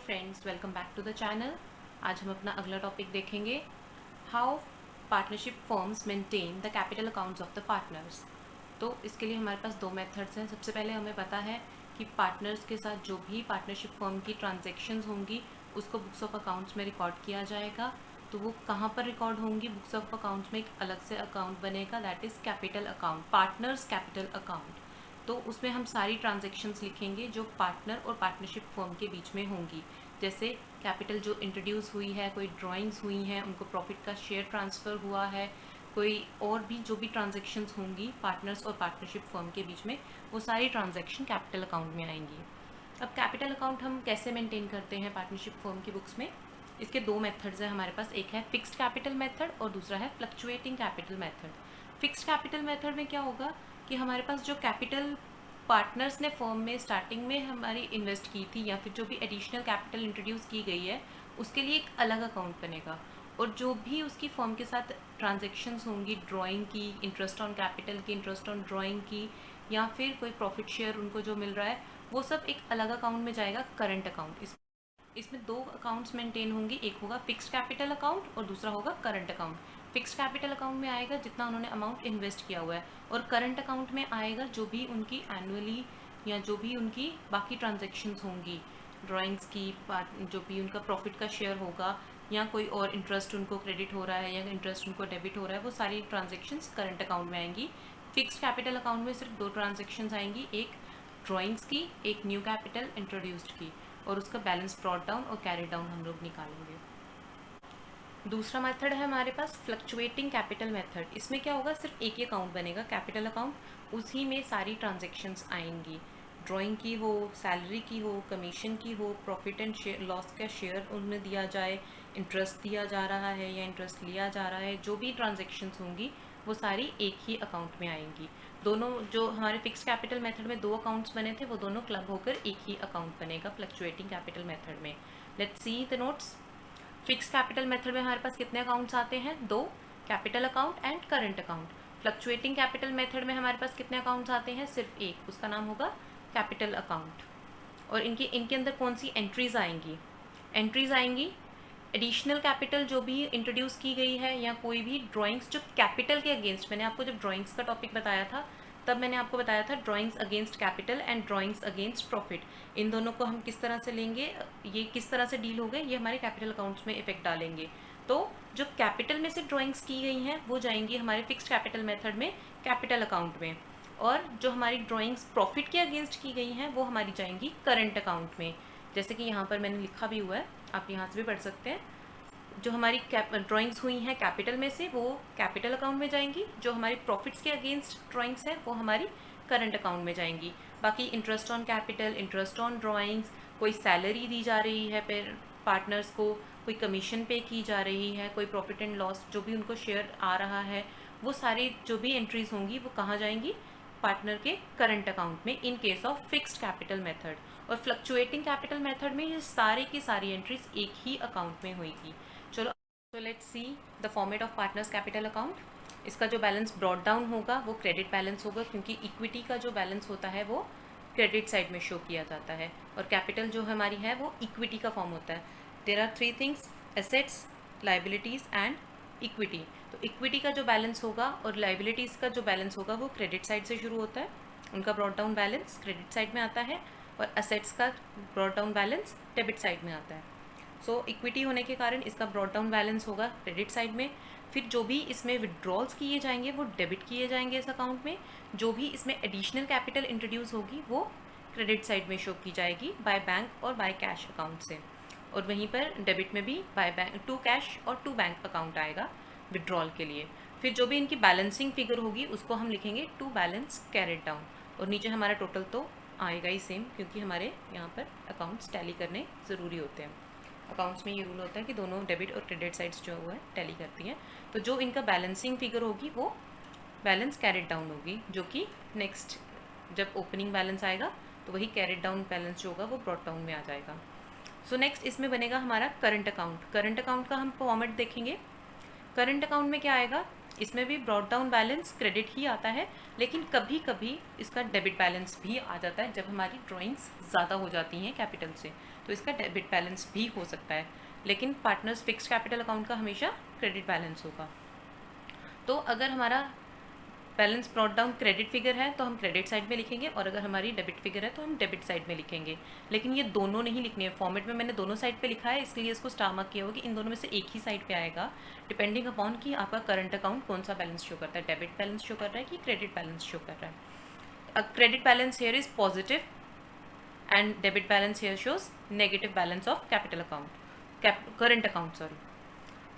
Friends, welcome back to the channel. आज हम अपना अगला टॉपिक देखेंगे, how partnership firms maintain the capital accounts of the partners. तो इसके लिए हमारे पास दो मेथड्स हैं। सबसे पहले हमें पता है कि पार्टनर्स के साथ जो भी पार्टनरशिप फर्म की ट्रांजेक्शन्स होंगी उसको बुक्स ऑफ अकाउंट्स में रिकॉर्ड किया जाएगा। तो वो कहाँ पर रिकॉर्ड होंगी? बुक्स ऑफ अकाउंट्स में एक अलग से अकाउंट बनेगा, that is capital account, partners capital account. तो उसमें हम सारी ट्रांजेक्शन्स लिखेंगे जो पार्टनर और पार्टनरशिप फर्म के बीच में होंगी। जैसे कैपिटल जो इंट्रोड्यूस हुई है, कोई ड्राइंग्स हुई हैं, उनको प्रॉफिट का शेयर ट्रांसफ़र हुआ है, कोई और भी जो भी ट्रांजेक्शन्स होंगी पार्टनर्स और पार्टनरशिप फर्म के बीच में, वो सारी ट्रांजेक्शन कैपिटल अकाउंट में आएंगी। अब कैपिटल अकाउंट हम कैसे मेंटेन करते हैं पार्टनरशिप फर्म की बुक्स में? इसके दो मेथड्स हैं हमारे पास। एक है फिक्स्ड कैपिटल मेथड और दूसरा है fluctuating capital method. Fixed capital method में क्या होगा कि हमारे पास जो कैपिटल पार्टनर्स ने फर्म में स्टार्टिंग में हमारी इन्वेस्ट की थी या फिर जो भी एडिशनल कैपिटल इंट्रोड्यूस की गई है उसके लिए एक अलग अकाउंट बनेगा, और जो भी उसकी फर्म के साथ ट्रांजेक्शन्स होंगी, ड्राइंग की, इंटरेस्ट ऑन कैपिटल की, इंटरेस्ट ऑन ड्राइंग की, या फिर कोई प्रॉफिट शेयर उनको जो मिल रहा है, वो सब एक अलग अकाउंट में जाएगा, करंट अकाउंट। इसमें दो अकाउंट्स मेंटेन होंगे, एक होगा फिक्स्ड कैपिटल अकाउंट और दूसरा होगा current account. Fixed capital account में आएगा जितना उन्होंने अमाउंट इन्वेस्ट किया हुआ है, और करंट अकाउंट में आएगा जो भी उनकी एनुअली या जो भी उनकी बाकी ट्रांजेक्शन्स होंगी, ड्राइंग्स की, जो भी उनका प्रॉफिट का शेयर होगा, या कोई और इंटरेस्ट उनको क्रेडिट हो रहा है या इंटरेस्ट उनको डेबिट हो रहा है, वो सारी ट्रांजेक्शन्स करंट अकाउंट में आएंगी। फिक्स्ड कैपिटल अकाउंट में सिर्फ दो ट्रांजेक्शन्स आएंगी, एक ड्राइंग्स की, एक न्यू कैपिटल इंट्रोड्यूस्ड की, और उसका बैलेंस ब्रॉट डाउन और कैरी डाउन हम लोग निकालेंगे। दूसरा मेथड है हमारे पास फ्लक्चुएटिंग कैपिटल मेथड। इसमें क्या होगा, सिर्फ एक ही अकाउंट बनेगा, कैपिटल अकाउंट, उसी में सारी ट्रांजेक्शन्स आएंगी, ड्राइंग की हो, सैलरी की हो, कमीशन की हो, प्रॉफिट एंड शेयर लॉस का शेयर उनमें दिया जाए, इंटरेस्ट दिया जा रहा है या इंटरेस्ट लिया जा रहा है, जो भी ट्रांजेक्शन्स होंगी वो सारी एक ही अकाउंट में आएंगी। दोनों जो हमारे फिक्स कैपिटल मेथड में दो अकाउंट्स बने थे वो दोनों क्लब होकर एक ही अकाउंट बनेगा फ्लक्चुएटिंग कैपिटल मेथड में। Let's see the notes. Fix capital method में हमारे पास कितने अकाउंट्स आते हैं? दो, capital account and current account. Fluctuating capital method में हमारे पास कितने अकाउंट्स आते हैं? सिर्फ एक, उसका नाम होगा कैपिटल अकाउंट। और इनके अंदर कौन सी एंट्रीज आएंगी? एंट्रीज आएंगी एडिशनल कैपिटल जो भी इंट्रोड्यूस की गई है, या कोई भी ड्राइंग्स जो कैपिटल के अगेंस्ट, मैंने आपको जब ड्राइंग्स का टॉपिक बताया था तब मैंने आपको बताया था drawings against capital and drawings against profit, इन दोनों को हम किस तरह से लेंगे, ये किस तरह से डील हो गए, ये हमारे कैपिटल अकाउंट्स में इफेक्ट डालेंगे। तो जो कैपिटल में से ड्राइंग्स की गई हैं वो जाएंगी हमारे फिक्स्ड कैपिटल मेथड में कैपिटल अकाउंट में, और जो हमारी ड्राइंग्स प्रॉफिट के अगेंस्ट की गई हैं वो हमारी जाएंगी करंट अकाउंट में। जैसे कि यहाँ पर मैंने लिखा भी हुआ है, आप यहाँ से भी पढ़ सकते हैं। जो हमारी ड्राइंग्स हुई हैं कैपिटल में से वो कैपिटल अकाउंट में जाएंगी, जो हमारी प्रॉफिट्स के अगेंस्ट ड्राइंग्स हैं वो हमारी करंट अकाउंट में जाएंगी। बाकी interest on capital, interest on drawings, कोई सैलरी दी जा रही है फिर पार्टनर्स को, कोई कमीशन पे की जा रही है, कोई प्रॉफिट एंड लॉस जो भी उनको शेयर आ रहा है, वो सारी जो भी एंट्रीज होंगी वो कहाँ जाएंगी? पार्टनर के करंट अकाउंट में, इन case of fixed capital method. और फ्लक्चुएटिंग कैपिटल मेथड में ये सारी की सारी एंट्रीज एक ही अकाउंट में होगी। चलो, तो let's see the format of partners capital account. इसका जो बैलेंस ब्रॉट डाउन होगा वो क्रेडिट बैलेंस होगा, क्योंकि इक्विटी का जो बैलेंस होता है वो क्रेडिट साइड में शो किया जाता है, और कैपिटल जो हमारी है वो इक्विटी का फॉर्म होता है। There are three things, assets, liabilities and equity. तो इक्विटी का जो बैलेंस होगा और लाइबिलिटीज़ का जो बैलेंस होगा वो क्रेडिट साइड से शुरू होता है, उनका brought down balance credit side में आता है, और एसेट्स का brought down balance debit side में आता है। सो इक्विटी होने के कारण इसका ब्रॉट डाउन बैलेंस होगा क्रेडिट साइड में। फिर जो भी इसमें विड्रॉल्स किए जाएंगे वो डेबिट किए जाएंगे इस अकाउंट में। जो भी इसमें एडिशनल कैपिटल इंट्रोड्यूस होगी वो क्रेडिट साइड में शो की जाएगी बाय बैंक और बाय कैश अकाउंट से, और वहीं पर डेबिट में भी बाय बैंक टू कैश और टू बैंक अकाउंट आएगा विड्रॉल के लिए। फिर जो भी इनकी बैलेंसिंग फिगर होगी उसको हम लिखेंगे टू बैलेंस कैरिड डाउन, और नीचे हमारा टोटल तो आएगा ही सेम, क्योंकि हमारे यहाँ पर अकाउंट्स टैली करने ज़रूरी होते हैं। अकाउंट्स में ये रूल होता है कि दोनों डेबिट और क्रेडिट साइड्स जो है टैली करती हैं। तो जो इनका बैलेंसिंग फिगर होगी वो बैलेंस कैरिड डाउन होगी, जो कि नेक्स्ट जब ओपनिंग बैलेंस आएगा तो वही कैरिड डाउन बैलेंस जो होगा वो ब्रॉट डाउन में आ जाएगा। सो नेक्स्ट इसमें बनेगा हमारा करंट अकाउंट। करंट अकाउंट का हम फॉर्मेट देखेंगे। करंट अकाउंट में क्या आएगा, इसमें भी ब्रॉट डाउन बैलेंस क्रेडिट ही आता है, लेकिन कभी कभी इसका डेबिट बैलेंस भी आ जाता है जब हमारी ड्राइंग्स ज़्यादा हो जाती हैं कैपिटल से। तो इसका डेबिट बैलेंस भी हो सकता है, लेकिन पार्टनर्स फिक्स्ड कैपिटल अकाउंट का हमेशा क्रेडिट बैलेंस होगा। तो अगर हमारा balance brought down credit figure है तो हम क्रेडिट साइड में लिखेंगे, और अगर हमारी डेबिट फिगर है तो हम डेबिट साइड में लिखेंगे। लेकिन ये दोनों नहीं लिखनी है, फॉर्मेट में मैंने दोनों साइड पे लिखा है, इसलिए इसको स्टार मार्क किया होगा कि इन दोनों में से एक ही साइड पे आएगा, डिपेंडिंग अपॉन कि आपका करंट अकाउंट कौन सा बैलेंस शो करता है, डेबिट बैलेंस शो कर रहा है कि क्रेडिट बैलेंस शो कर रहा है। Credit balance here is positive and debit balance here shows negative balance of capital account, current account sorry.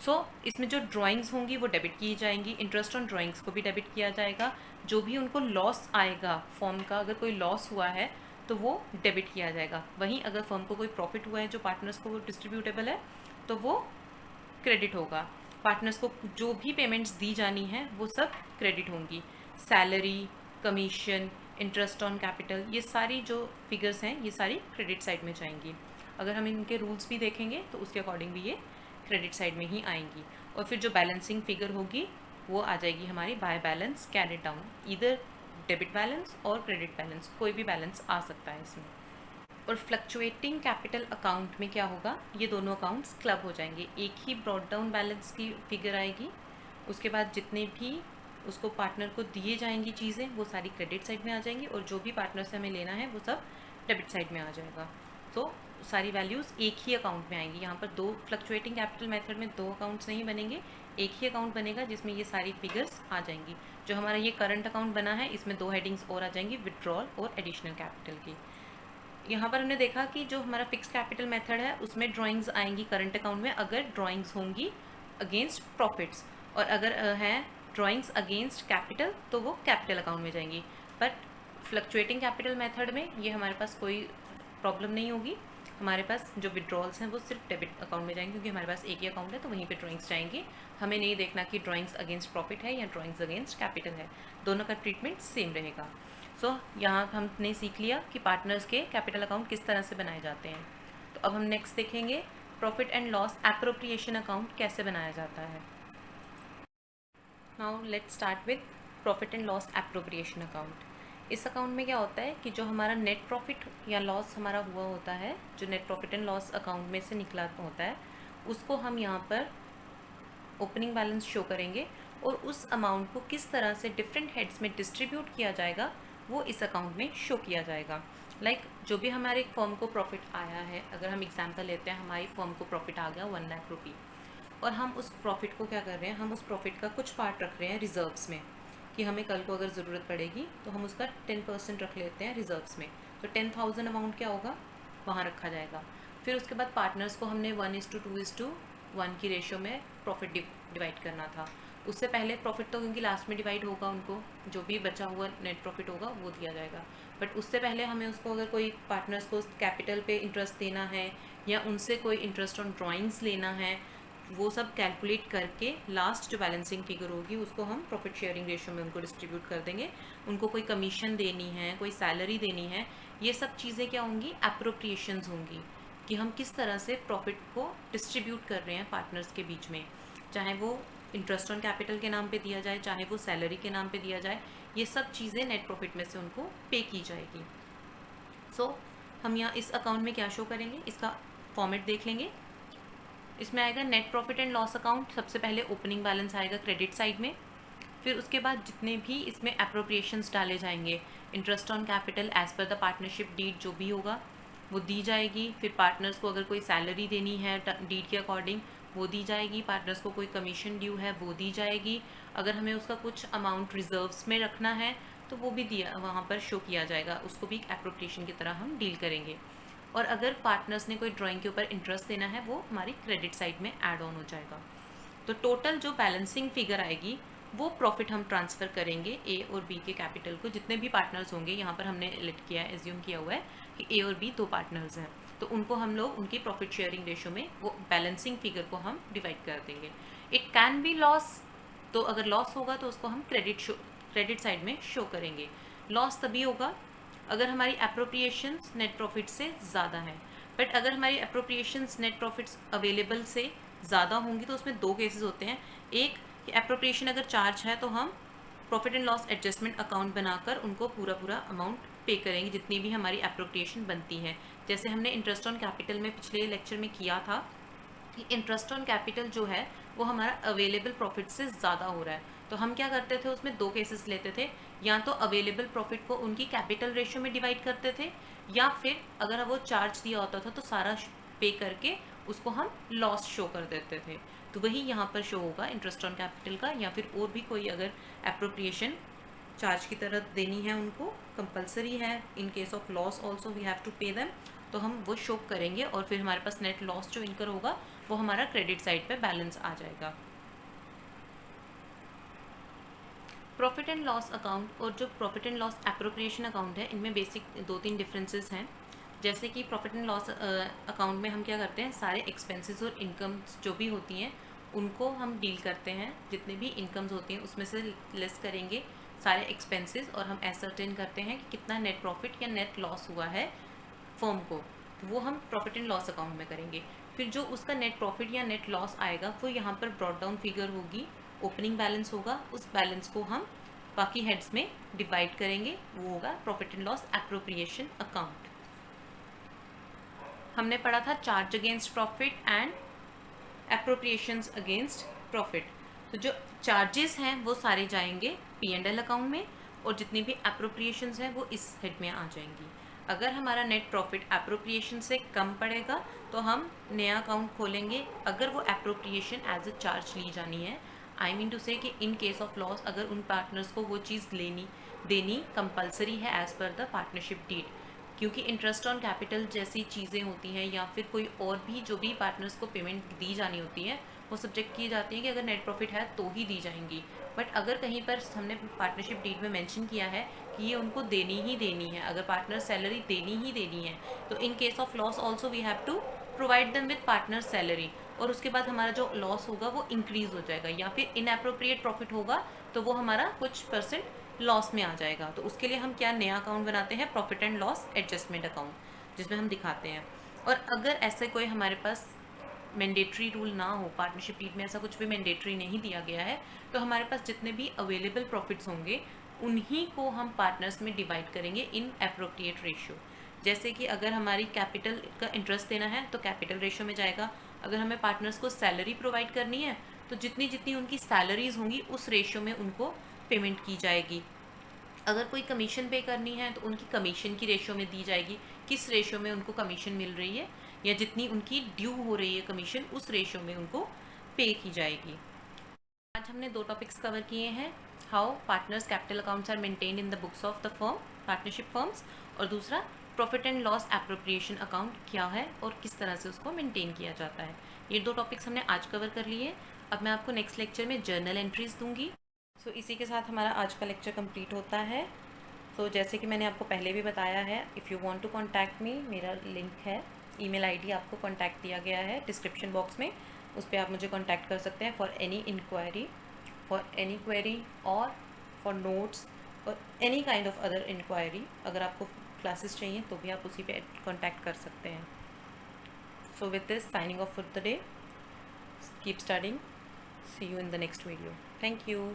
So इसमें जो ड्राइंग्स होंगी वो डेबिट की जाएंगी, इंटरेस्ट ऑन ड्राइंग्स को भी डेबिट किया जाएगा। जो भी उनको लॉस आएगा फर्म का, अगर कोई लॉस हुआ है तो वो डेबिट किया जाएगा। वहीं अगर फर्म को कोई प्रॉफिट हुआ है जो पार्टनर्स को वो डिस्ट्रीब्यूटेबल है तो वो क्रेडिट होगा। पार्टनर्स को जो भी पेमेंट्स दी जानी है वो सब क्रेडिट होंगी। Salary, commission, interest on capital, ये सारी जो फिगर्स हैं ये सारी क्रेडिट साइड में जाएंगी। अगर हम इनके रूल्स भी देखेंगे तो उसके अकॉर्डिंग भी ये क्रेडिट साइड में ही आएंगी। और फिर जो बैलेंसिंग फिगर होगी वो आ जाएगी हमारी बाय बैलेंस कैरिड डाउन, इधर डेबिट बैलेंस और क्रेडिट बैलेंस, कोई भी बैलेंस आ सकता है इसमें। और फ्लक्चुएटिंग कैपिटल अकाउंट में क्या होगा, ये दोनों अकाउंट्स क्लब हो जाएंगे, एक ही ब्रॉट डाउन बैलेंस की फिगर आएगी। उसके बाद जितने भी उसको पार्टनर को दिए जाएंगी चीज़ें वो सारी क्रेडिट साइड में आ जाएंगी, और जो भी पार्टनर से हमें लेना है वो सब डेबिट साइड में आ जाएगा। तो सारी वैल्यूज़ एक ही अकाउंट में आएंगी। यहाँ पर दो फ्लक्चुएटिंग कैपिटल मेथड में दो अकाउंट्स नहीं बनेंगे, एक ही अकाउंट बनेगा जिसमें ये सारी फिगर्स आ जाएंगी। जो हमारा ये करंट अकाउंट बना है इसमें दो हेडिंग्स और आ जाएंगी, विड्रॉल और एडिशनल कैपिटल की। यहाँ पर हमने देखा कि जो हमारा फिक्स कैपिटल मेथड है उसमें ड्राइंग्स आएंगी करंट अकाउंट में अगर ड्राइंग्स होंगी अगेंस्ट प्रॉफिट्स, और अगर है ड्राइंग्स अगेंस्ट कैपिटल तो वो कैपिटल अकाउंट में जाएंगी। बट फ्लक्चुएटिंग कैपिटल मेथड में ये हमारे पास कोई प्रॉब्लम नहीं होगी, हमारे पास जो विड्रॉल्स हैं वो सिर्फ डेबिट अकाउंट में जाएंगे, क्योंकि हमारे पास एक ही अकाउंट है तो वहीं पे ड्राइंग्स जाएंगे। हमें नहीं देखना कि ड्राइंग्स अगेंस्ट प्रॉफिट है या ड्राइंग्स अगेंस्ट कैपिटल है, दोनों का ट्रीटमेंट सेम रहेगा। सो यहाँ हमने सीख लिया कि पार्टनर्स के कैपिटल अकाउंट किस तरह से बनाए जाते हैं। तो अब हम नेक्स्ट देखेंगे profit and loss appropriation account कैसे बनाया जाता है। Now let's start with profit and loss appropriation account. इस अकाउंट में क्या होता है कि जो हमारा नेट प्रॉफिट या लॉस हमारा हुआ होता है, जो net profit and loss account में से निकला होता है, उसको हम यहाँ पर ओपनिंग बैलेंस शो करेंगे, और उस अमाउंट को किस तरह से डिफरेंट हेड्स में डिस्ट्रीब्यूट किया जाएगा वो इस अकाउंट में शो किया जाएगा। लाइक जो भी हमारे फर्म को प्रॉफिट आया है, अगर हम एग्जाम्पल लेते हैं हमारी फर्म को प्रॉफिट आ गया 1 लाख रुपये, और हम उस प्रॉफिट को क्या कर रहे हैं, हम उस प्रॉफिट का कुछ पार्ट रख रहे हैं रिजर्व्स में कि हमें कल को अगर ज़रूरत पड़ेगी तो हम उसका 10% रख लेते हैं रिजर्व्स में। तो 10,000 अमाउंट क्या होगा वहाँ रखा जाएगा। फिर उसके बाद पार्टनर्स को हमने 1:2:1 की रेशो में प्रॉफिट डिवाइड करना था। उससे पहले प्रॉफिट तो क्योंकि लास्ट में डिवाइड होगा, उनको जो भी बचा हुआ नेट प्रॉफिट होगा वो दिया जाएगा। बट उससे पहले हमें उसको अगर कोई पार्टनर्स को कैपिटल पे इंटरेस्ट देना है या उनसे कोई इंटरेस्ट ऑन ड्राइंग्स लेना है, वो सब कैलकुलेट करके लास्ट जो बैलेंसिंग फिगर होगी उसको हम प्रॉफिट शेयरिंग रेशियो में उनको डिस्ट्रीब्यूट कर देंगे। उनको कोई कमीशन देनी है, कोई सैलरी देनी है, ये सब चीज़ें क्या होंगी, एप्रोप्रिएशंस होंगी, कि हम किस तरह से प्रॉफिट को डिस्ट्रीब्यूट कर रहे हैं पार्टनर्स के बीच में, चाहे वो इंटरेस्ट ऑन कैपिटल के नाम पे दिया जाए, चाहे वो सैलरी के नाम पे दिया जाए, ये सब चीज़ें नेट प्रॉफिट में से उनको पे की जाएगी। सो हम यहाँ इस अकाउंट में क्या शो करेंगे, इसका फॉर्मेट देख लेंगे। इसमें आएगा net profit and loss account, सबसे पहले ओपनिंग बैलेंस आएगा क्रेडिट साइड में, फिर उसके बाद जितने भी इसमें एप्रोप्रिएशंस डाले जाएंगे, interest on capital as per the partnership deed जो भी होगा वो दी जाएगी। फिर पार्टनर्स को अगर कोई सैलरी देनी है डीड के अकॉर्डिंग वो दी जाएगी, पार्टनर्स को कोई कमीशन ड्यू है वो दी जाएगी, अगर हमें उसका कुछ अमाउंट रिजर्व्स में रखना है तो वो भी दिया वहाँ पर शो किया जाएगा, उसको भी एक एप्रोप्रिएशन की तरह हम डील करेंगे। और अगर पार्टनर्स ने कोई ड्राइंग के ऊपर इंटरेस्ट देना है वो हमारी क्रेडिट साइड में ऐड ऑन हो जाएगा। तो टोटल जो बैलेंसिंग फिगर आएगी वो प्रॉफिट हम ट्रांसफ़र करेंगे ए और बी के कैपिटल को, जितने भी पार्टनर्स होंगे, यहाँ पर हमने लेट किया है, एज्यूम किया हुआ है कि ए और बी दो पार्टनर्स हैं, तो उनको हम लोग उनकी प्रॉफिट शेयरिंग रेशो में वो बैलेंसिंग फिगर को हम डिवाइड कर देंगे। इट कैन बी लॉस, तो अगर लॉस होगा तो उसको हम क्रेडिट साइड में शो करेंगे। लॉस तभी होगा अगर हमारी एप्रोप्रिएशंस नेट प्रॉफिट से ज़्यादा हैं, बट अगर हमारी एप्रोप्रिएशंस नेट प्रॉफिट्स अवेलेबल से ज़्यादा होंगी तो उसमें दो केसेस होते हैं। एक, एप्रोप्रिएशन अगर चार्ज है तो हम profit and loss adjustment account बनाकर उनको पूरा अमाउंट पे करेंगे जितनी भी हमारी एप्रोप्रिएशन बनती है, जैसे हमने इंटरेस्ट ऑन कैपिटल में पिछले लेक्चर में किया था कि इंटरेस्ट ऑन कैपिटल जो है वो हमारा अवेलेबल प्रॉफिट से ज़्यादा हो रहा है, तो हम क्या करते थे, उसमें दो केसेस लेते थे, या तो अवेलेबल प्रॉफिट को उनकी कैपिटल रेशियो में डिवाइड करते थे, या फिर अगर वो चार्ज दिया होता था तो सारा पे करके उसको हम लॉस शो कर देते थे। तो वही यहाँ पर शो होगा इंटरेस्ट ऑन कैपिटल का, या फिर और भी कोई अगर एप्रोप्रिएशन चार्ज की तरह देनी है उनको, कंपलसरी है, in case of loss also we have to pay them, तो हम वो शो करेंगे और फिर हमारे पास नेट लॉस जो इनकर होगा वो हमारा क्रेडिट साइड पे बैलेंस आ जाएगा। प्रॉफिट एंड लॉस अकाउंट और जो profit and loss appropriation account है, इनमें बेसिक 2-3 डिफरेंसेस हैं। जैसे कि प्रॉफिट एंड लॉस अकाउंट में हम क्या करते हैं, सारे एक्सपेंसेस और इनकम्स जो भी होती हैं उनको हम डील करते हैं, जितने भी इनकम्स होती हैं उसमें से लेस करेंगे सारे एक्सपेंसेस, और हम एसर्टेन करते हैं कि कितना नेट प्रॉफिट या नेट लॉस हुआ है फर्म को, तो वो हम प्रॉफिट एंड लॉस अकाउंट में करेंगे। फिर जो उसका नेट प्रॉफिट या नेट लॉस आएगा वो यहाँ पर ब्रॉट डाउन फिगर होगी, ओपनिंग बैलेंस होगा, उस बैलेंस को हम बाकी हेड्स में डिवाइड करेंगे, वो होगा profit and loss appropriation account. हमने पढ़ा था charge against profit and appropriations against profit. तो जो चार्जेस हैं वो सारे जाएंगे P&L अकाउंट में, और जितनी भी एप्रोप्रिएशंस हैं वो इस हेड में आ जाएंगी। अगर हमारा नेट प्रॉफिट एप्रोप्रिएशन से कम पड़ेगा तो हम नया अकाउंट खोलेंगे, अगर वो एप्रोप्रिएशन एज अ चार्ज ली जानी है। आई मीन टू से कि इन केस ऑफ लॉस अगर उन पार्टनर्स को वो चीज़ देनी कंपलसरी है as per the partnership deed, क्योंकि इंटरेस्ट ऑन कैपिटल जैसी चीज़ें होती हैं या फिर कोई और भी जो भी पार्टनर्स को पेमेंट दी जानी होती है वो सब्जेक्ट की जाती है कि अगर नेट प्रॉफिट है तो ही दी जाएंगी। बट अगर कहीं पर हमने पार्टनरशिप डीड में मेंशन किया है कि ये उनको देनी ही देनी है, अगर पार्टनर सैलरी देनी ही देनी है, तो in case of loss also we have to provide them with partner salary, और उसके बाद हमारा जो लॉस होगा वो इंक्रीज़ हो जाएगा, या फिर इनएप्रोप्रिएट प्रॉफिट होगा तो वो हमारा कुछ परसेंट लॉस में आ जाएगा। तो उसके लिए हम क्या नया अकाउंट बनाते हैं, profit and loss adjustment account, जिसमें हम दिखाते हैं। और अगर ऐसे कोई हमारे पास मैंडेटरी रूल ना हो, पार्टनरशिप डीड में ऐसा कुछ भी मैंडेटरी नहीं दिया गया है, तो हमारे पास जितने भी अवेलेबल प्रॉफिट्स होंगे उन्हीं को हम पार्टनर्स में डिवाइड करेंगे इन एप्रोप्रिएट रेशियो। जैसे कि अगर हमारी कैपिटल का इंटरेस्ट देना है तो कैपिटल रेशियो में जाएगा, अगर हमें पार्टनर्स को सैलरी प्रोवाइड करनी है तो जितनी जितनी उनकी सैलरीज होंगी उस रेशियो में उनको पेमेंट की जाएगी। अगर कोई कमीशन पे करनी है तो उनकी कमीशन की रेशियो में दी जाएगी, किस रेशियो में उनको कमीशन मिल रही है या जितनी उनकी ड्यू हो रही है कमीशन उस रेशियो में उनको पे की जाएगी। आज हमने 2 टॉपिक्स कवर किए हैं, how partners capital accounts are maintained in the books of the firm, partnership firms, और दूसरा profit and loss appropriation account क्या है और किस तरह से उसको मेंटेन किया जाता है। ये 2 टॉपिक्स हमने आज कवर कर लिए। अब मैं आपको नेक्स्ट लेक्चर में जर्नल एंट्रीज दूंगी। सो इसी के साथ हमारा आज का लेक्चर कंप्लीट होता है। सो जैसे कि मैंने आपको पहले भी बताया है, if you want to contact me, मेरा लिंक है, ईमेल आईडी आपको कांटेक्ट दिया गया है डिस्क्रिप्शन बॉक्स में, उस पर आप मुझे कांटेक्ट कर सकते हैं for any inquiry, for any query और फॉर नोट्स और any kind of other inquiry. अगर आपको क्लासेस चाहिए तो भी आप उसी पे कांटेक्ट कर सकते हैं। So with this signing off for the day, keep studying, see you in the next video, thank you.